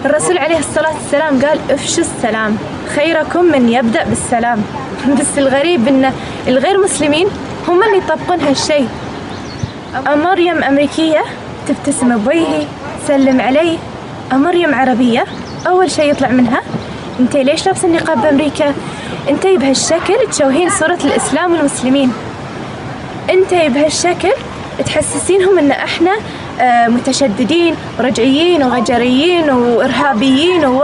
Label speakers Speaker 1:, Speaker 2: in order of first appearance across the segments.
Speaker 1: الرسول عليه الصلاة والسلام قال افشوا السلام خيركم من يبدأ بالسلام. بس الغريب ان الغير مسلمين هم اللي يطبقون هالشيء. مريم أمريكية تبتسم بوجهي سلم علي. مريم عربية أول شيء يطلع منها انتي ليش لابسة النقاب بأمريكا؟ انتي بهالشكل تشوهين صورة الإسلام والمسلمين. انتي بهالشكل تحسسينهم ان احنا متشددين ورجعيين وغجريين وإرهابيين و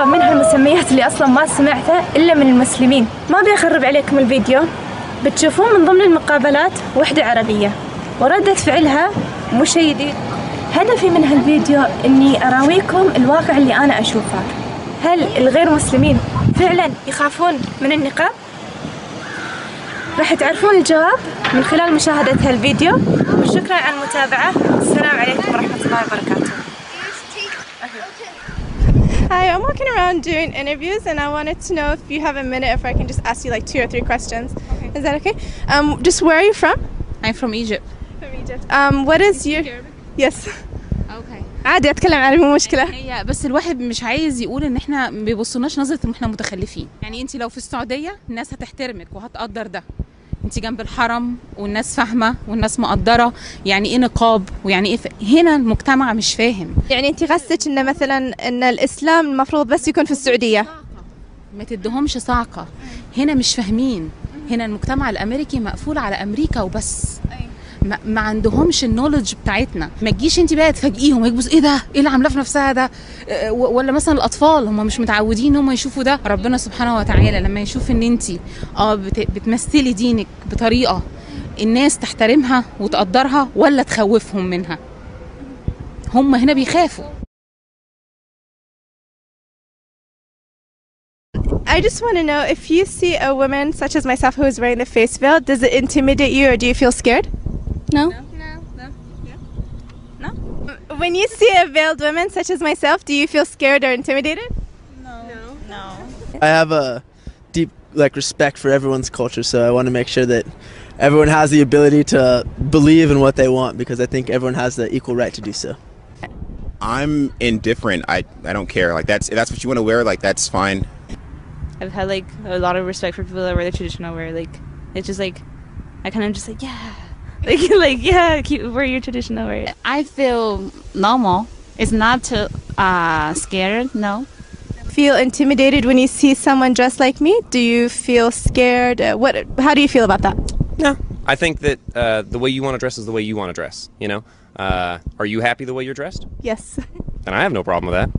Speaker 1: من هالمسميات اللي أصلا ما سمعتها إلا من المسلمين. ما بيخرب عليكم الفيديو، بتشوفون من ضمن المقابلات وحدة عربية وردة فعلها مش شيء جديد. هدفي من هالفيديو إني أراويكم الواقع اللي أنا أشوفه. هل الغير مسلمين فعلا يخافون من النقاب؟ راح تعرفون الجواب من خلال مشاهدة هالفيديو، وشكرا على المتابعة. السلام عليكم ورحمة الله وبركاته.
Speaker 2: Hi, I'm walking around doing interviews and I wanted to know if you have a minute if I can just ask you like 2 or 3 questions. Okay. Is that okay? Just where are you from?
Speaker 3: I'm from Egypt.
Speaker 2: From Egypt. What is your... Yes.
Speaker 3: Okay.
Speaker 2: عادي أتكلم عربي مو مشكلة.
Speaker 3: هي بس الواحد مش عايز يقول ان احنا ما بيبصوناش نظرة ان احنا متخلفين. يعني انت لو في السعودية الناس هتحترمك وهتقدر ده. انت جنب الحرم والناس فاهمة والناس مقدرة يعني ايه نقاب ويعني ايه هنا المجتمع مش فاهم.
Speaker 2: يعني انت قصدك ان مثلا ان الاسلام المفروض بس يكون في السعودية؟
Speaker 3: ما تدهمش صعقة. هنا مش فاهمين. هنا المجتمع الامريكي مقفول على امريكا وبس. ما عندهمش النولج بتاعتنا. ما تجيش انت بقى تفاجئيهم يبص ايه ده؟ ايه اللي عاملاه في نفسها ده؟ ولا مثلا الاطفال هم مش متعودين هم يشوفوا ده. ربنا سبحانه وتعالى لما يشوف ان انت بتمثلي دينك بطريقه الناس تحترمها وتقدرها ولا تخوفهم منها. هم هنا بيخافوا.
Speaker 2: I just want to know if you see a woman such as myself who is wearing the face veil, does it intimidate you or do you feel scared?
Speaker 3: No.
Speaker 2: No? When you see a veiled woman such as myself, do you feel scared or intimidated?
Speaker 3: No.
Speaker 4: I have a deep respect for everyone's culture, so I want to make sure that everyone has the ability to believe in what they want, because I think everyone has the equal right to do so.
Speaker 5: I'm indifferent. I don't care. Like if that's what you want to wear, like that's fine.
Speaker 6: I've had like a lot of respect for people that wear the traditional wear. Like it's just like I kind of just like yeah. like yeah, wear your traditional wear.
Speaker 7: I feel normal. It's not too scared. No.
Speaker 2: Feel intimidated when you see someone dressed like me? Do you feel scared? How do you feel about that?
Speaker 8: No. I think that the way you want to dress is the way you want to dress. You know, are you happy the way you're dressed?
Speaker 2: Yes.
Speaker 8: Then I have no problem with that.